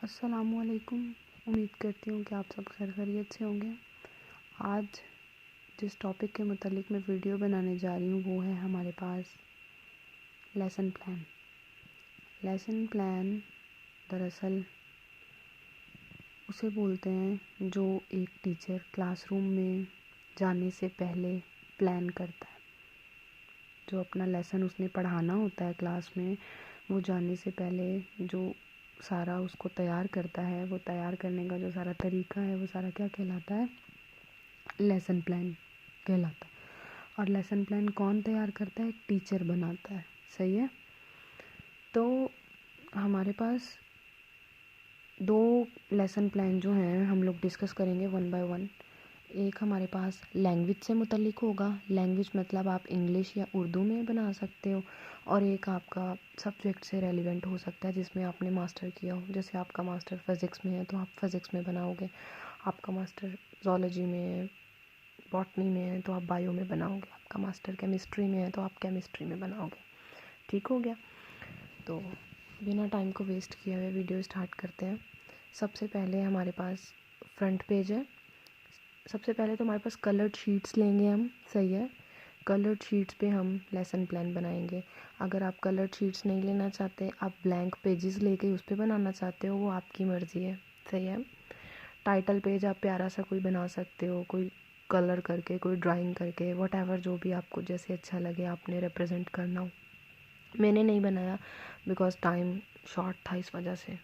अस्सलामुअलैकुम। उम्मीद करती हूँ कि आप सब खैरियत से होंगे। आज जिस टॉपिक के मुतालिक मैं वीडियो बनाने जा रही हूँ वो है हमारे पास लेसन प्लान। लेसन प्लान दरअसल उसे बोलते हैं जो एक टीचर क्लासरूम में जाने से पहले प्लान करता है। जो अपना लेसन उसने पढ़ाना होता है क्लास में, वो जाने से पहले जो सारा उसको तैयार करता है, वो तैयार करने का जो सारा तरीका है वो सारा क्या कहलाता है? लेसन प्लान कहलाता है। और लेसन प्लान कौन तैयार करता है? एक टीचर बनाता है। सही है। तो हमारे पास दो लेसन प्लान जो हैं हम लोग डिस्कस करेंगे वन बाय वन। एक हमारे पास लैंग्वेज से मुतल्लिक होगा। लैंग्वेज मतलब आप इंग्लिश या उर्दू में बना सकते हो। और एक आपका सब्जेक्ट से रेलिवेंट हो सकता है जिसमें आपने मास्टर किया हो। जैसे आपका मास्टर फ़िज़िक्स में है तो आप फ़िज़िक्स में बनाओगे, आपका मास्टर ज़ूलॉजी में है, बॉटनी में है तो आप बायो में बनाओगे, आपका मास्टर केमिस्ट्री में है तो आप केमिस्ट्री में बनाओगे। ठीक हो गया। तो बिना टाइम को वेस्ट किए हुए वीडियो स्टार्ट करते हैं। सबसे पहले हमारे पास फ्रंट पेज है। सबसे पहले तो हमारे पास कलर्ड शीट्स लेंगे हम। सही है। कलर्ड शीट्स पे हम लेसन प्लान बनाएंगे। अगर आप कलर्ड शीट्स नहीं लेना चाहते, आप ब्लैंक पेजेस लेके उस पर बनाना चाहते हो, वो आपकी मर्ज़ी है। सही है। टाइटल पेज आप प्यारा सा कोई बना सकते हो, कोई कलर करके, कोई ड्राइंग करके, वट जो भी आपको जैसे अच्छा लगे आपने रिप्रेजेंट करना हो। मैंने नहीं बनाया बिकॉज टाइम शॉर्ट था, इस वजह से।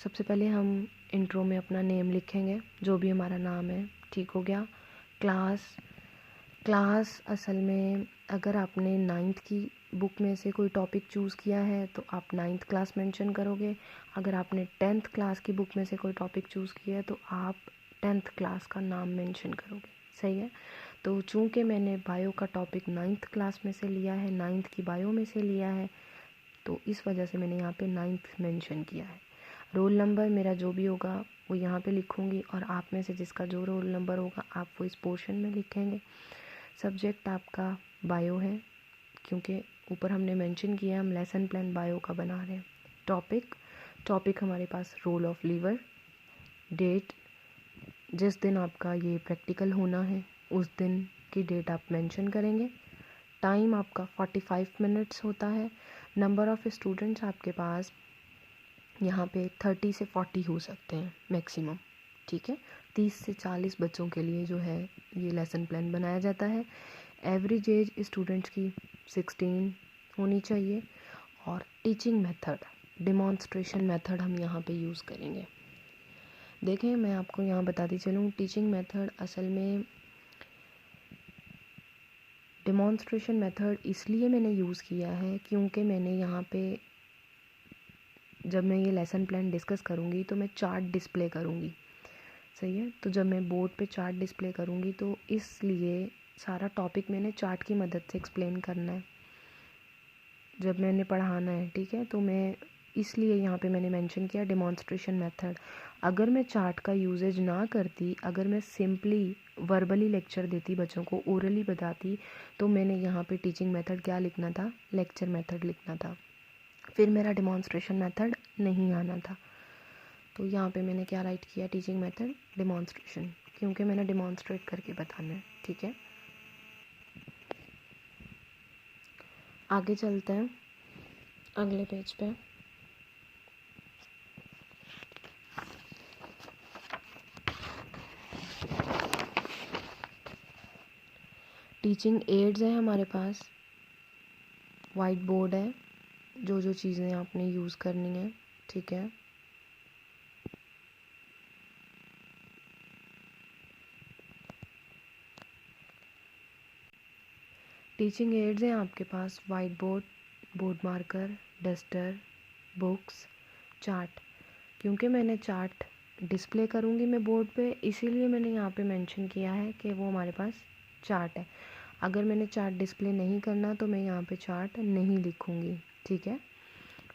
सबसे पहले हम इंट्रो में अपना नेम लिखेंगे, जो भी हमारा नाम है। ठीक हो गया। क्लास असल में अगर आपने 9th की बुक में से कोई टॉपिक चूज़ किया है तो आप 9th क्लास मेंशन करोगे। अगर आपने 10th क्लास की बुक में से कोई टॉपिक चूज़ किया है तो आप 10th क्लास का नाम मेंशन करोगे। सही है। तो चूँकि मैंने बायो का टॉपिक 9th क्लास में से लिया है, 9th की बायो में से लिया है, तो इस वजह से मैंने यहाँ पे 9th मेंशन किया है। रोल नंबर मेरा जो भी होगा वो यहाँ पे लिखूँगी और आप में से जिसका जो रोल नंबर होगा आप वो इस पोर्शन में लिखेंगे। सब्जेक्ट आपका बायो है क्योंकि ऊपर हमने मेंशन किया हम लेसन प्लान बायो का बना रहे हैं। टॉपिक हमारे पास रोल ऑफ लीवर। डेट, जिस दिन आपका ये प्रैक्टिकल होना है उस दिन की डेट आप मेंशन करेंगे। टाइम आपका 45 मिनट्स होता है। नंबर ऑफ़ स्टूडेंट्स आपके पास यहाँ पे 30 से 40 हो सकते हैं मैक्सिमम। ठीक है। 30 से 40 बच्चों के लिए जो है ये लेसन प्लान बनाया जाता है। एवरेज एज स्टूडेंट्स की 16 होनी चाहिए। और टीचिंग मेथड, डेमोन्स्ट्रेशन मेथड हम यहाँ पे यूज़ करेंगे। देखें, मैं आपको यहाँ बताती चलूँ, टीचिंग मेथड असल में डेमोन्स्ट्रेशन मेथड इसलिए मैंने यूज़ किया है क्योंकि मैंने यहाँ पे जब मैं ये लेसन प्लान डिस्कस करूँगी तो मैं चार्ट डिस्प्ले करूँगी। सही है। तो जब मैं बोर्ड पे चार्ट डिस्प्ले करूँगी तो इसलिए सारा टॉपिक मैंने चार्ट की मदद से एक्सप्लेन करना है जब मैंने पढ़ाना है। ठीक है। तो मैं इसलिए यहाँ पे मैंने मेंशन किया डेमोन्स्ट्रेशन मेथड। अगर मैं चार्ट का यूजेज ना करती, अगर मैं सिंपली वर्बली लेक्चर देती, बच्चों को ओरली बताती, तो मैंने यहाँ पे टीचिंग मेथड क्या लिखना था? लेक्चर मेथड लिखना था। फिर मेरा डेमोन्स्ट्रेशन मेथड नहीं आना था। तो यहाँ पे मैंने क्या राइट किया? टीचिंग मेथड डेमोन्स्ट्रेशन, क्योंकि मैंने डेमोन्स्ट्रेट करके बताना है। ठीक है। आगे चलते हैं अगले पेज पे। टीचिंग एड्स है हमारे पास। वाइट बोर्ड है, जो चीज़ें आपने यूज़ करनी है। ठीक है। टीचिंग एड्स हैं आपके पास white board, board marker, duster, books, chart. क्योंकि मैंने चार्ट डिस्प्ले करूँगी मैं बोर्ड पे, इसीलिए मैंने यहाँ पे मेंशन किया है कि वो हमारे पास चार्ट है। अगर मैंने चार्ट डिस्प्ले नहीं करना तो मैं यहाँ पे चार्ट नहीं लिखूँगी। ठीक है।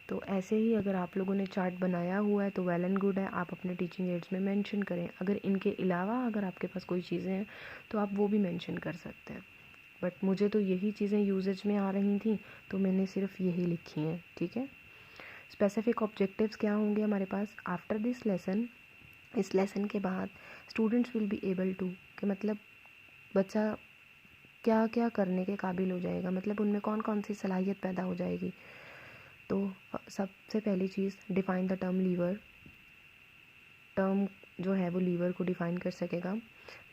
तो ऐसे ही अगर आप लोगों ने चार्ट बनाया हुआ है तो वेल एंड गुड है, आप अपने टीचिंग एड्स में मेंशन करें। अगर इनके अलावा अगर आपके पास कोई चीज़ें हैं तो आप वो भी मेंशन कर सकते हैं। बट मुझे तो यही चीज़ें यूजेज में आ रही थी तो मैंने सिर्फ यही लिखी हैं। ठीक है। स्पेसिफिक ऑब्जेक्टिव्स क्या होंगे हमारे पास आफ्टर दिस लेसन। इस लेसन के बाद students will be able to, कि मतलब बच्चा क्या क्या करने के काबिल हो जाएगा, मतलब उनमें कौन कौन सी सलाहियत पैदा हो जाएगी। तो सबसे पहली चीज़, define the term lever. Term जो है वो लीवर को डिफ़ाइन कर सकेगा।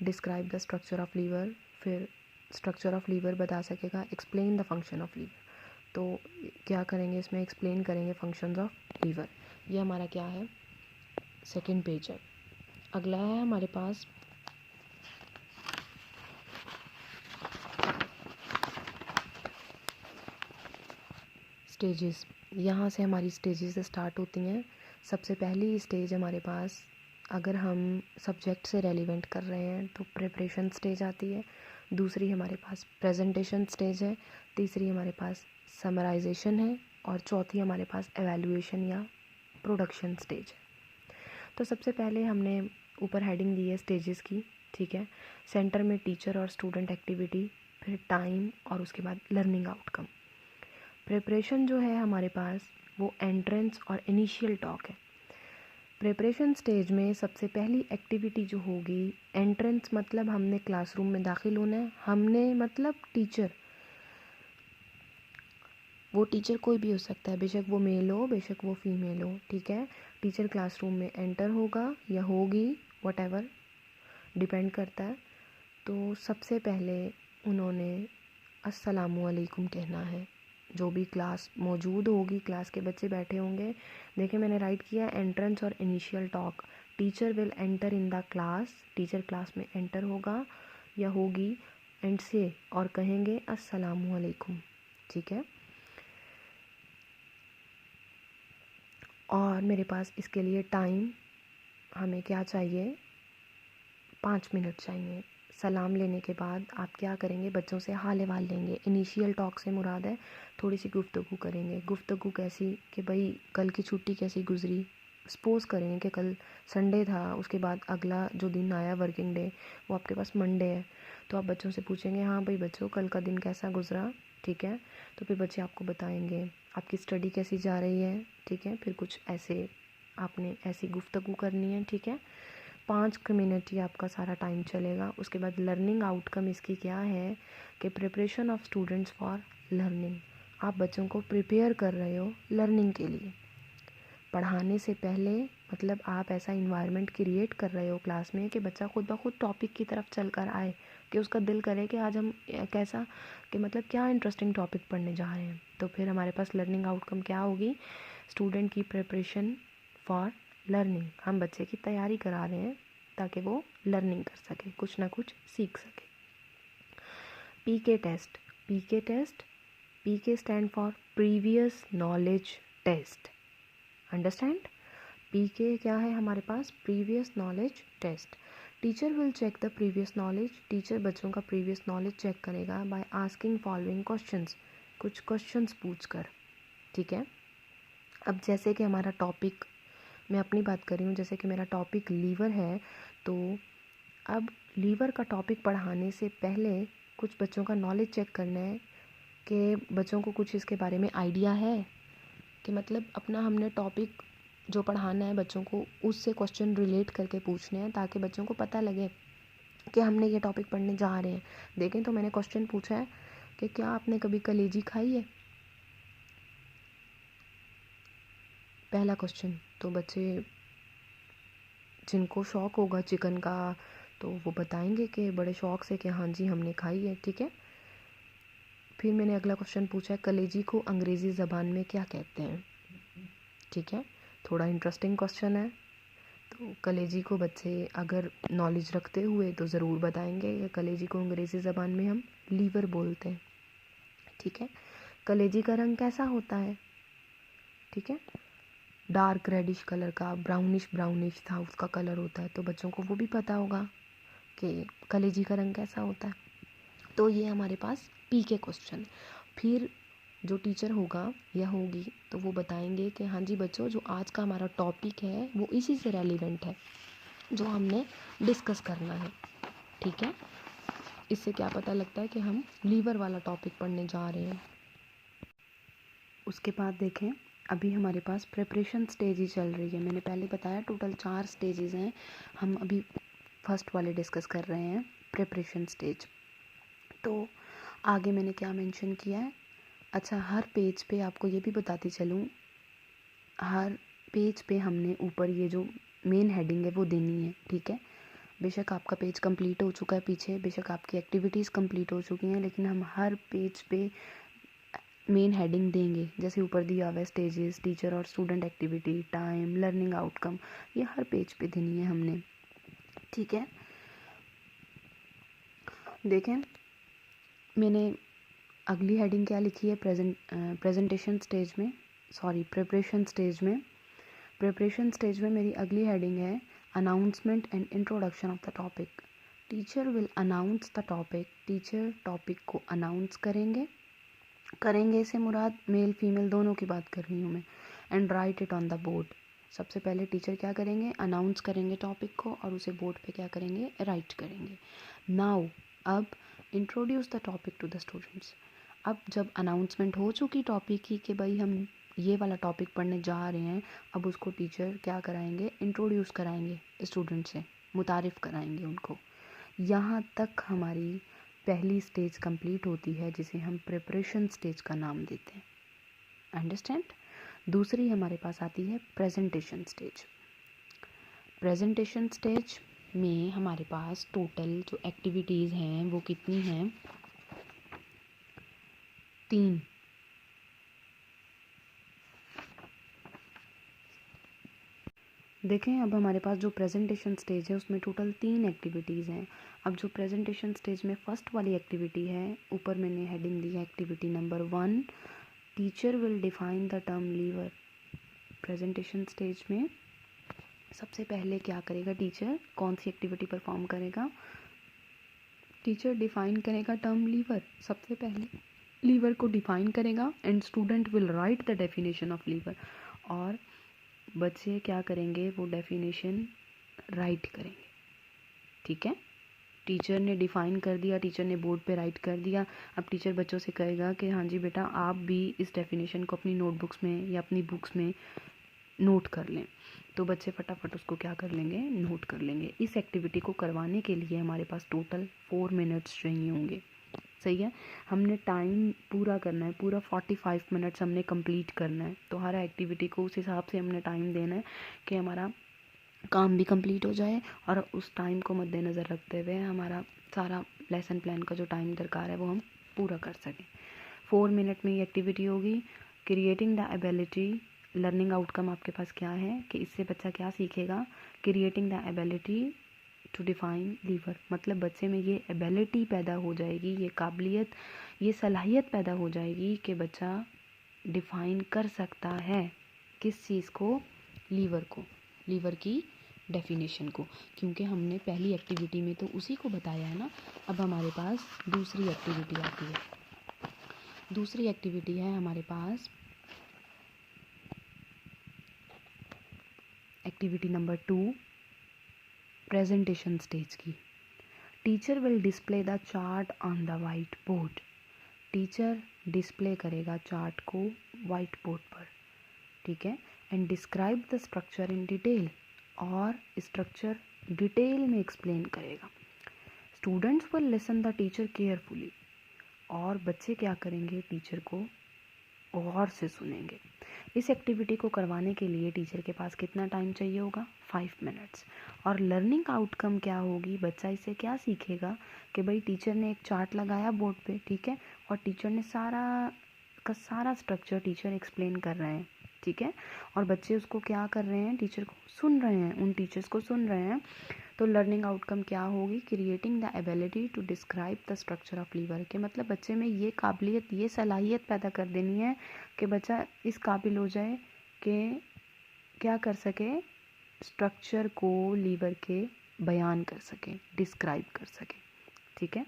Describe the structure of lever, फिर स्ट्रक्चर ऑफ लीवर बता सकेगा। Explain the function of lever, तो क्या करेंगे इसमें, एक्सप्लेन करेंगे फंक्शंस ऑफ लीवर। ये हमारा क्या है, सेकंड पेज है। अगला है हमारे पास स्टेजेस। यहाँ से हमारी स्टेजेस स्टार्ट होती हैं। सबसे पहली स्टेज हमारे पास, अगर हम सब्जेक्ट से रेलिवेंट कर रहे हैं तो प्रिपरेशन स्टेज आती है। दूसरी हमारे पास प्रेजेंटेशन स्टेज है। तीसरी हमारे पास समराइजेशन है। और चौथी हमारे पास एवेल्युएशन या प्रोडक्शन स्टेज है। तो सबसे पहले हमने ऊपर हेडिंग दी है स्टेजेस की, ठीक है। सेंटर में टीचर और स्टूडेंट एक्टिविटी, फिर टाइम और उसके बाद लर्निंग आउटकम। प्रिपरेशन जो है हमारे पास वो एंट्रेंस और इनिशियल टॉक है। प्रिपरेशन स्टेज में सबसे पहली एक्टिविटी जो होगी, एंट्रेंस मतलब हमने क्लासरूम में दाखिल होना है। हमने मतलब टीचर, वो टीचर कोई भी हो सकता है, बेशक वो मेल हो बेशक वो फीमेल हो, ठीक है। टीचर क्लासरूम में एंटर होगा या होगी, व्हाटएवर, डिपेंड करता है। तो सबसे पहले उन्होंने अस्सलामुअलैकुम कहना है। जो भी क्लास मौजूद होगी, क्लास के बच्चे बैठे होंगे, देखिए मैंने राइट किया एंट्रेंस और initial talk. Teacher will enter in the class, teacher class में एंटर होगा या होगी एंड से, और कहेंगे अस्सलामुअलैकुम, ठीक है। और मेरे पास इसके लिए टाइम, हमें क्या चाहिए, 5 मिनट चाहिए। सलाम लेने के बाद आप क्या करेंगे, बच्चों से हाल अहवाल लेंगे। इनिशियल टॉक से मुराद है थोड़ी सी गुफ्तगू करेंगे। गुफ्तगू कैसी, कि भाई कल की छुट्टी कैसी गुजरी। सपोज़ करेंगे कि कल संडे था, उसके बाद अगला जो दिन आया वर्किंग डे वो आपके पास मंडे है। तो आप बच्चों से पूछेंगे, हाँ भाई बच्चों कल का दिन कैसा गुजरा, ठीक है। तो फिर बच्चे आपको बताएंगे आपकी स्टडी कैसी जा रही है, ठीक है। फिर कुछ ऐसे आपने ऐसी गुफ्तगू करनी है, ठीक है। 5 मिनट ही आपका सारा टाइम चलेगा। उसके बाद लर्निंग आउटकम इसकी क्या है, कि preparation of students for learning. आप बच्चों को प्रिपेयर कर रहे हो लर्निंग के लिए। पढ़ाने से पहले मतलब आप ऐसा इन्वायरमेंट क्रिएट कर रहे हो क्लास में कि बच्चा खुद ब खुद टॉपिक की तरफ चल कर आए, कि उसका दिल करे कि आज हम कैसा, कि मतलब क्या इंटरेस्टिंग टॉपिक पढ़ने जा रहे हैं। तो फिर हमारे पास लर्निंग आउटकम क्या होगी, स्टूडेंट की प्रिपरेशन फॉर लर्निंग। हम बच्चे की तैयारी करा रहे हैं ताकि वो लर्निंग कर सके, कुछ ना कुछ सीख सके। PK test, PK test, PK stand for previous knowledge test. Understand, PK क्या है हमारे पास, previous knowledge test. Teacher will check the previous knowledge, teacher बच्चों का प्रीवियस नॉलेज चेक करेगा बाय आस्किंग फॉलोइंग क्वेश्चंस, कुछ क्वेश्चंस पूछकर, ठीक है। अब जैसे कि हमारा टॉपिक, मैं अपनी बात कर रही हूँ, जैसे कि मेरा टॉपिक लीवर है, तो अब लीवर का टॉपिक पढ़ाने से पहले कुछ बच्चों का नॉलेज चेक करना है कि बच्चों को कुछ इसके बारे में आइडिया है, कि मतलब अपना हमने टॉपिक जो पढ़ाना है बच्चों को उससे क्वेश्चन रिलेट करके पूछने हैं, ताकि बच्चों को पता लगे कि हमने ये टॉपिक पढ़ने जा रहे हैं। देखें तो मैंने क्वेश्चन पूछा है कि क्या आपने कभी कलेजी खाई है, पहला क्वेश्चन। तो बच्चे जिनको शौक़ होगा चिकन का तो वो बताएंगे कि बड़े शौक़ से कि हाँ जी हमने खाई है, ठीक है। फिर मैंने अगला क्वेश्चन पूछा है, कलेजी को अंग्रेज़ी ज़बान में क्या कहते हैं, ठीक है। थोड़ा इंटरेस्टिंग क्वेश्चन है। तो कलेजी को बच्चे अगर नॉलेज रखते हुए तो ज़रूर बताएंगे कि कलेजी को अंग्रेज़ी ज़बान में हम लीवर बोलते हैं, ठीक है। कलेजी का रंग कैसा होता है, ठीक है, डार्क रेडिश कलर का, ब्राउनिश था उसका कलर होता है। तो बच्चों को वो भी पता होगा कि कलेजी का रंग कैसा होता है। तो ये हमारे पास पी के क्वेश्चन। फिर जो टीचर होगा या होगी तो वो बताएंगे कि हाँ जी बच्चों, जो आज का हमारा टॉपिक है वो इसी से रेलिवेंट है जो हमने डिस्कस करना है, ठीक है। इससे क्या पता लगता है कि हम लीवर वाला टॉपिक पढ़ने जा रहे हैं। उसके बाद देखें अभी हमारे पास प्रिपरेशन स्टेज ही चल रही है। मैंने पहले बताया टोटल 4 स्टेजेस हैं, हम अभी फर्स्ट वाले डिस्कस कर रहे हैं, प्रिपरेशन स्टेज। तो आगे मैंने क्या मेंशन किया है, अच्छा हर पेज पे आपको ये भी बताती चलूँ, हर पेज पे हमने ऊपर ये जो मेन हेडिंग है वो देनी है, ठीक है। बेशक आपका पेज कंप्लीट हो चुका है पीछे, बेशक आपकी एक्टिविटीज़ कंप्लीट हो चुकी हैं, लेकिन हम हर पेज पे मेन हेडिंग देंगे। जैसे ऊपर दिया हुआ है स्टेजेस, टीचर और student activity, time, learning outcome, ये हर पेज पे देनी है हमने, ठीक है। देखें मैंने अगली हेडिंग क्या लिखी है, प्रेजेंटेशन स्टेज में, सॉरी प्रिपरेशन स्टेज में। प्रिपरेशन स्टेज में मेरी अगली हेडिंग है announcement and introduction of the topic. Teacher will announce the topic, teacher topic को अनाउंस करेंगे, करेंगे से मुराद मेल फीमेल दोनों की बात कर रही हूँ मैं। And right it on the board, सबसे पहले टीचर क्या करेंगे, अनाउंस करेंगे टॉपिक को और उसे बोर्ड पे क्या करेंगे, राइट करेंगे। नाउ अब introduce the topic to the students. अब जब अनाउंसमेंट हो चुकी टॉपिक की कि भाई हम ये वाला टॉपिक पढ़ने जा रहे हैं, अब उसको टीचर क्या कराएंगे, इंट्रोड्यूस कराएंगे स्टूडेंट से, मुतारिफ़ कराएंगे उनको। यहाँ तक हमारी पहली स्टेज कंप्लीट होती है जिसे हम प्रिपरेशन स्टेज का नाम देते हैं, अंडरस्टैंड। दूसरी हमारे पास आती है प्रेजेंटेशन स्टेज। प्रेजेंटेशन स्टेज में हमारे पास टोटल जो एक्टिविटीज़ हैं वो कितनी हैं, 3। देखें अब हमारे पास जो प्रेजेंटेशन स्टेज है उसमें टोटल 3 एक्टिविटीज़ हैं। अब जो प्रेजेंटेशन स्टेज में फ़र्स्ट वाली एक्टिविटी है, ऊपर मैंने हेडिंग दी है activity number 1, teacher will define the term lever. Presentation stage में सबसे पहले क्या करेगा टीचर, कौन सी एक्टिविटी परफॉर्म करेगा, टीचर डिफाइन करेगा टर्म लीवर। सबसे पहले लीवर को डिफाइन करेगा and student will write the definition of lever, और बच्चे क्या करेंगे, वो डेफिनेशन राइट करेंगे, ठीक है। टीचर ने डिफ़ाइन कर दिया, टीचर ने बोर्ड पे राइट कर दिया। अब टीचर बच्चों से कहेगा कि हाँ जी बेटा आप भी इस डेफिनेशन को अपनी नोटबुक्स में या अपनी बुक्स में नोट कर लें। तो बच्चे फटाफट उसको क्या कर लेंगे, नोट कर लेंगे। इस एक्टिविटी को करवाने के लिए हमारे पास टोटल 4 मिनट्स चाहिए होंगे, सही है। हमने टाइम पूरा करना है, पूरा 45 मिनट्स हमने कंप्लीट करना है। तो हर एक्टिविटी को उस हिसाब से हमने टाइम देना है कि हमारा काम भी कंप्लीट हो जाए और उस टाइम को मद्देनज़र रखते हुए हमारा सारा लेसन प्लान का जो टाइम दरकार है वो हम पूरा कर सकें। 4 मिनट में ये एक्टिविटी होगी। Creating the ability, learning outcome आपके पास क्या है कि इससे बच्चा क्या सीखेगा, creating the ability to define lever, मतलब बच्चे में ये एबिलिटी पैदा हो जाएगी, ये काबिलियत, ये सलाहियत पैदा हो जाएगी कि बच्चा डिफ़ाइन कर सकता है किस चीज़ को, लीवर को, लीवर की डेफिनेशन को, क्योंकि हमने पहली एक्टिविटी में तो उसी को बताया है ना। अब हमारे पास दूसरी एक्टिविटी आती है। दूसरी एक्टिविटी है हमारे पास एक्टिविटी नंबर 2, प्रेजेंटेशन स्टेज की। Teacher will display the chart on the white board. Teacher display करेगा चार्ट को वाइट बोर्ड पर, ठीक है। And describe the structure in detail, और स्ट्रक्चर डिटेल में एक्सप्लेन करेगा। Students will listen the teacher carefully, और बच्चे क्या करेंगे, टीचर को गौर से सुनेंगे। इस एक्टिविटी को करवाने के लिए टीचर के पास कितना टाइम चाहिए होगा, 5 मिनट्स। और लर्निंग आउटकम क्या होगी, बच्चा इससे क्या सीखेगा कि भाई टीचर ने एक चार्ट लगाया बोर्ड पे, ठीक है, और टीचर ने सारा का सारा स्ट्रक्चर टीचर एक्सप्लेन कर रहे हैं, ठीक है, और बच्चे उसको क्या कर रहे हैं, टीचर को सुन रहे हैं, उन टीचर्स को सुन रहे हैं। तो लर्निंग आउटकम क्या होगी, creating the ability to describe the structure of lever, के मतलब बच्चे में ये काबिलियत, ये सलाहियत पैदा कर देनी है कि बच्चा इस काबिल हो जाए कि क्या कर सके, स्ट्रक्चर को लीवर के बयान कर सके, डिस्क्राइब कर सके, ठीक है।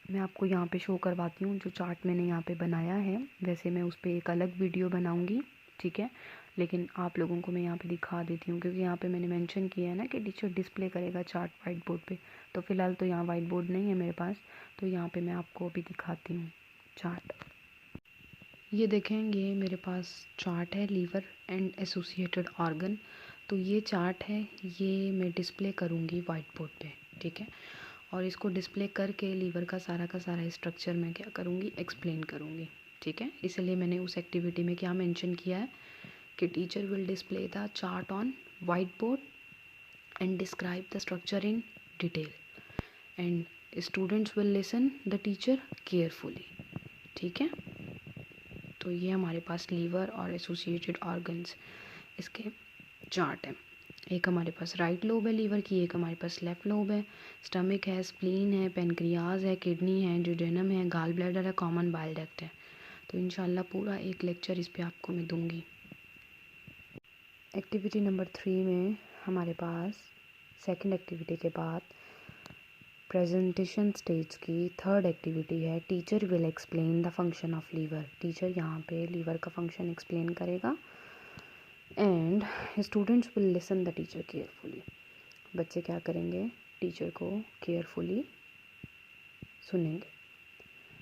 मैं आपको यहाँ पे शो करवाती हूँ जो चार्ट मैंने यहाँ पे बनाया है। वैसे मैं उस पर एक अलग वीडियो बनाऊँगी, ठीक है, लेकिन आप लोगों को मैं यहाँ पे दिखा देती हूँ क्योंकि यहाँ पे मैंने मेंशन किया है ना कि टीचर डिस्प्ले करेगा चार्ट वाइट बोर्ड पे। तो फ़िलहाल तो यहाँ वाइट बोर्ड नहीं है मेरे पास, तो यहाँ पे मैं आपको अभी दिखाती हूँ चार्ट। ये देखें, ये मेरे पास चार्ट है लीवर एंड एसोसिएटेड ऑर्गन। तो ये चार्ट है, ये मैं डिस्प्ले करूँगी वाइट बोर्ड पे, ठीक है। और इसको डिस्प्ले करके लीवर का सारा स्ट्रक्चर मैं क्या करूँगी, एक्सप्लेन करूँगी, ठीक है। इसलिए मैंने उस एक्टिविटी में क्या मेंशन किया है कि teacher will display the chart on white board and describe the structure in detail and students will listen the teacher carefully, ठीक है। तो ये हमारे पास लीवर और एसोसिएटेड ऑर्गन्स इसके चार्ट है। एक हमारे पास राइट लोब है लीवर की, एक हमारे पास लेफ्ट लोब है, स्टमक है, स्प्लीन है, पेनक्रियाज है, किडनी है, ड्यूडेनम है, गाल ब्लैडर है, कॉमन बाइल डक्ट है। तो इंशाल्लाह पूरा एक लेक्चर इस पे आपको मैं दूंगी। एक्टिविटी नंबर 3 में हमारे पास सेकंड एक्टिविटी के बाद प्रेजेंटेशन स्टेज की थर्ड एक्टिविटी है teacher will explain the function of lever. Teacher यहाँ पे लीवर का फंक्शन एक्सप्लेन करेगा and students will listen the teacher carefully. बच्चे क्या करेंगे, टीचर को केयरफुली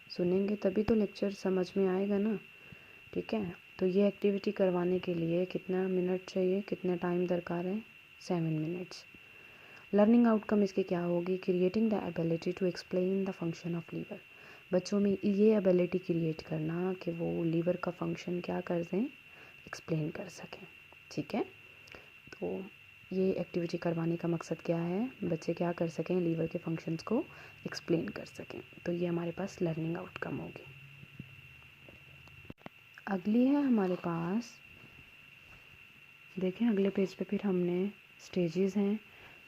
सुनेंगे तभी तो लेक्चर समझ में आएगा ना, ठीक है। तो ये एक्टिविटी करवाने के लिए कितना मिनट चाहिए, कितना टाइम दरकार है, 7 मिनट्स। लर्निंग आउटकम इसकी क्या होगी, creating the ability to explain the function of lever. बच्चों में ये एबिलिटी क्रिएट करना कि वो लीवर का फंक्शन क्या कर दें, एक्सप्लेन कर सकें, ठीक है। तो ये एक्टिविटी करवाने का मकसद क्या है, बच्चे क्या कर सकें, लीवर के फंक्शंस को एक्सप्लेन कर सकें। तो ये हमारे पास लर्निंग आउटकम होगी। अगली है हमारे पास, देखें अगले पेज पे फिर हमने स्टेजेस हैं,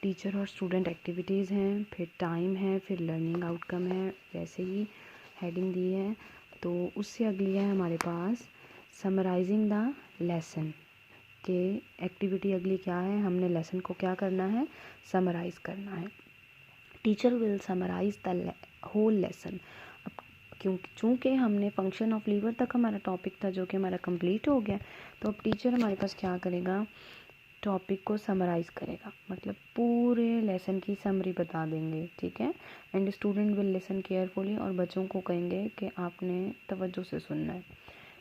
टीचर और स्टूडेंट एक्टिविटीज़ हैं, फिर टाइम है, फिर लर्निंग आउटकम है, वैसे ही हेडिंग दी है। तो उससे अगली है हमारे पास समराइजिंग द लेसन के एक्टिविटी। अगली क्या है, हमने लेसन को क्या करना है, समराइज़ करना है। Teacher will summarise the whole lesson. अब चूँकि हमने फंक्शन ऑफ लीवर तक हमारा टॉपिक था जो कि हमारा कंप्लीट हो गया, तो अब टीचर हमारे पास क्या करेगा, टॉपिक को समराइज़ करेगा, मतलब पूरे लेसन की समरी बता देंगे, ठीक है। And student will listen carefully, और बच्चों को कहेंगे कि आपने तवज्जो से सुनना है।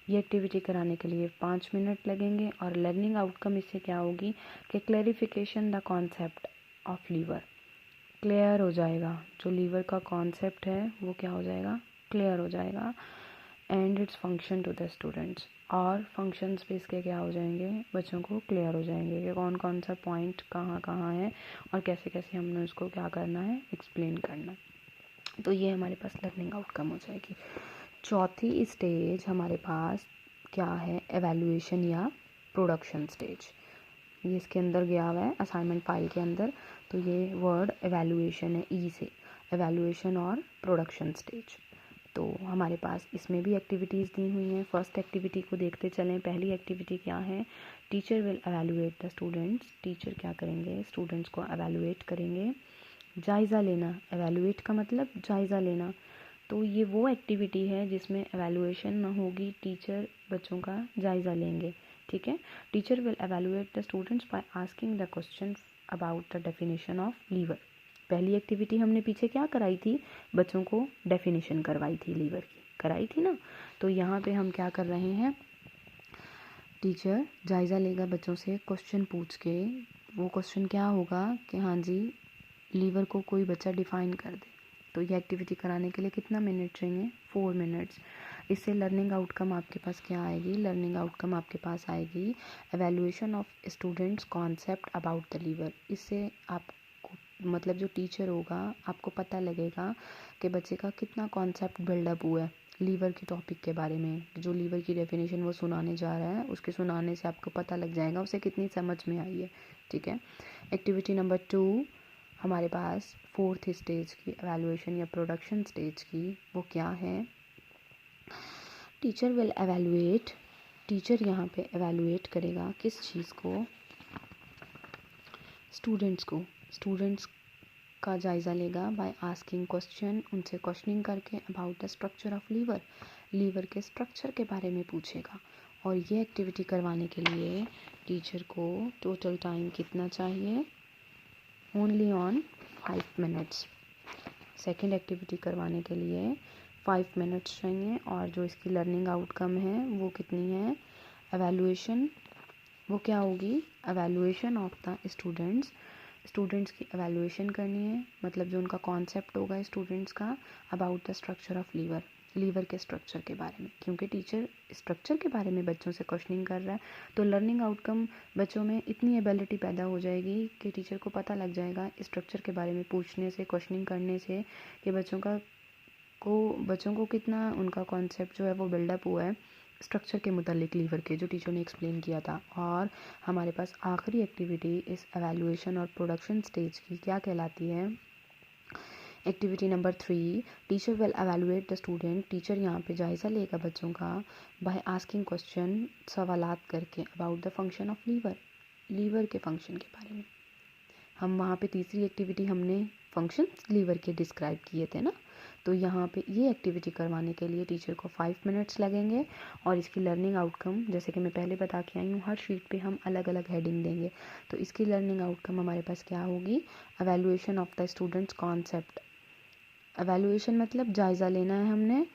ये एक्टिविटी कराने के लिए 5 मिनट लगेंगे। और लर्निंग आउटकम इससे क्या होगी कि clarification the concept of lever, clear हो जाएगा, जो लीवर का कॉन्सेप्ट है वो क्या हो जाएगा, क्लियर हो जाएगा। And its function to the students, और फंक्शंस पे इसके क्या हो जाएंगे, बच्चों को क्लियर हो जाएंगे कि कौन कौन सा पॉइंट कहाँ कहाँ है और कैसे कैसे हमने उसको क्या करना है, एक्सप्लेन करना। तो ये हमारे पास लर्निंग आउटकम हो जाएगी। चौथी स्टेज हमारे पास क्या है, एवेल्युएशन या प्रोडक्शन स्टेज। ये इसके अंदर गया हुआ है असाइनमेंट फाइल के अंदर। तो ये वर्ड एवेल्युएशन है, ई से, एवेल्युएशन और प्रोडक्शन स्टेज। तो हमारे पास इसमें भी एक्टिविटीज़ दी हुई हैं। फर्स्ट एक्टिविटी को देखते चलें। पहली एक्टिविटी क्या है, teacher will evaluate the students. Teacher क्या करेंगे, स्टूडेंट्स को एवेल्युएट करेंगे। जायज़ा लेना, एवेल्युएट का मतलब जायज़ा लेना। तो ये वो एक्टिविटी है जिसमें एवेल्युएशन ना होगी, टीचर बच्चों का जायज़ा लेंगे, ठीक है। Teacher will evaluate the students by asking the question about the definition of lever. पहली एक्टिविटी हमने पीछे क्या कराई थी, बच्चों को डेफिनेशन करवाई थी, लीवर की कराई थी ना। तो यहाँ पे हम क्या कर रहे हैं, टीचर जायज़ा लेगा बच्चों से, क्वेश्चन पूछ के। वो क्वेश्चन क्या होगा कि हाँ जी, लीवर को कोई बच्चा डिफ़ाइन कर दे। तो ये एक्टिविटी कराने के लिए कितना मिनट चाहिए, 4 मिनट्स। इससे लर्निंग आउटकम आपके पास क्या आएगी, लर्निंग आउटकम आपके पास आएगी evaluation of students concept about the lever. इससे आपको मतलब जो टीचर होगा आपको पता लगेगा कि बच्चे का कितना कॉन्सेप्ट बिल्डअप हुआ है लीवर के टॉपिक के बारे में। जो लीवर की डेफिनेशन वो सुनाने जा रहा है, उसके सुनाने से आपको पता लग जाएगा उसे कितनी समझ में आई है, ठीक है। एक्टिविटी नंबर 2 हमारे पास फोर्थ स्टेज की एवेल्युएशन या प्रोडक्शन स्टेज की, वो क्या है, टीचर विल एवेल्युएट। टीचर यहाँ पे एवेल्युएट करेगा किस चीज़ को, स्टूडेंट्स का जायज़ा लेगा बाय आस्किंग क्वेश्चन, उनसे क्वेश्चनिंग करके about the structure of lever, lever के स्ट्रक्चर के बारे में पूछेगा। और ये एक्टिविटी करवाने के लिए टीचर को टोटल टाइम कितना चाहिए, only on 5 minutes. Second activity करवाने के लिए 5 मिनट्स चाहिए। और जो इसकी लर्निंग आउटकम है वो कितनी है, एवेलुएशन, वो क्या होगी, एवेलुएशन ऑफ द स्टूडेंट्स की एवेलुएशन करनी है, मतलब जो उनका कॉन्सेप्ट होगा स्टूडेंट्स का about the structure of lever के स्ट्रक्चर के बारे में, क्योंकि टीचर स्ट्रक्चर के बारे में बच्चों से क्वेश्चनिंग कर रहा है तो लर्निंग आउटकम बच्चों में इतनी एबिलिटी पैदा हो जाएगी कि टीचर को पता लग जाएगा स्ट्रक्चर के बारे में पूछने से, क्वेश्चनिंग करने से, कि बच्चों को कितना उनका कॉन्सेप्ट जो है वो बिल्डअप हुआ है स्ट्रक्चर के मुतालिक लीवर के, जो टीचर ने एक्सप्लेन किया था। और हमारे पास आखिरी एक्टिविटी इस एवेलुएशन और प्रोडक्शन स्टेज की क्या कहलाती है, activity number 3, teacher will evaluate the student. Teacher यहाँ पे जायज़ा लेगा बच्चों का बाय आस्किंग क्वेश्चन, सवालात करके, about the function of lever के फंक्शन के बारे में। हम वहाँ पे तीसरी एक्टिविटी हमने फंक्शन लीवर के डिस्क्राइब किए थे ना, तो यहाँ पे ये एक्टिविटी करवाने के लिए टीचर को 5 मिनट्स लगेंगे। और इसकी लर्निंग आउटकम जैसे कि मैं पहले बता के आई हूँ, हर शीट पे हम अलग अलग हेडिंग देंगे। तो इसकी लर्निंग आउटकम हमारे पास क्या होगी, evaluation of the students concept. Evaluation मतलब जायज़ा लेना है हमने,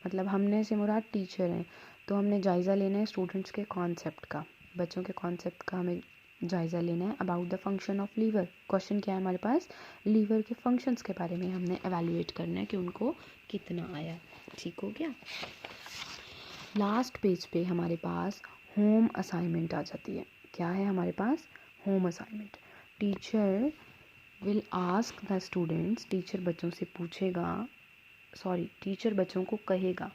मतलब हमने से मुराद टीचर हैं, तो हमने जायज़ा लेना है स्टूडेंट्स के कॉन्सेप्ट का, बच्चों के कॉन्सेप्ट का हमें जायज़ा लेना है। About the function of lever, question क्या है हमारे पास, लीवर के फंक्शंस के बारे में हमने एवेलुएट करना है कि उनको कितना आया। ठीक हो गया। लास्ट पेज पे हमारे पास होम असाइनमेंट आ जाती है। क्या है हमारे पास, home assignment. Teacher will ask the students, teacher बच्चों को कहेगा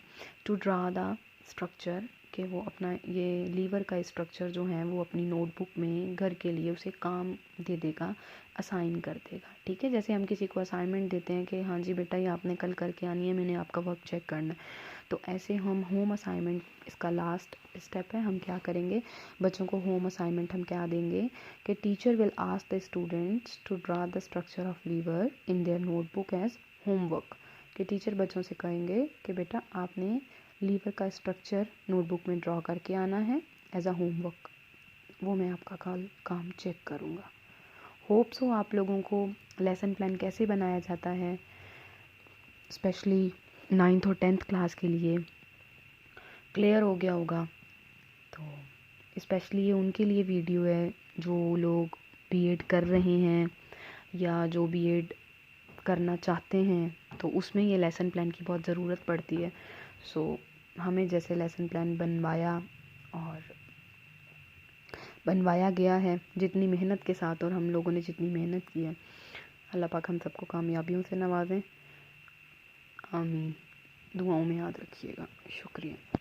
टू ड्रा द स्ट्रक्चर, कि वो अपना ये लीवर का स्ट्रक्चर जो है वो अपनी नोटबुक में घर के लिए उसे काम दे देगा, असाइन कर देगा। ठीक है, जैसे हम किसी को असाइनमेंट देते हैं कि हाँ जी बेटा ये आपने कल करके आनी है, मैंने आपका वर्क चेक करना है, तो ऐसे हम होम असाइनमेंट, इसका लास्ट स्टेप है, हम क्या करेंगे, बच्चों को होम असाइनमेंट हम क्या देंगे कि teacher will ask the students to draw the structure of lever in their notebook as homework. कि टीचर बच्चों से कहेंगे कि बेटा आपने लीवर का स्ट्रक्चर नोटबुक में ड्रॉ करके आना है एज अ होमवर्क, वो मैं आपका काम चेक करूँगा। होप्स हो आप लोगों को लेसन प्लान कैसे बनाया जाता है स्पेशली 9th और 10th क्लास के लिए क्लियर हो गया होगा। तो स्पेशली ये उनके लिए वीडियो है जो लोग बीएड कर रहे हैं या जो बीएड करना चाहते हैं, तो उसमें ये लेसन प्लान की बहुत ज़रूरत पड़ती है। सो हमें जैसे लेसन प्लान बनवाया गया है जितनी मेहनत के साथ, और हम लोगों ने जितनी मेहनत की है, अल्लाह पाक हम सबको कामयाबियों से नवाजें। आमीन। दुआओं में याद रखिएगा। शुक्रिया।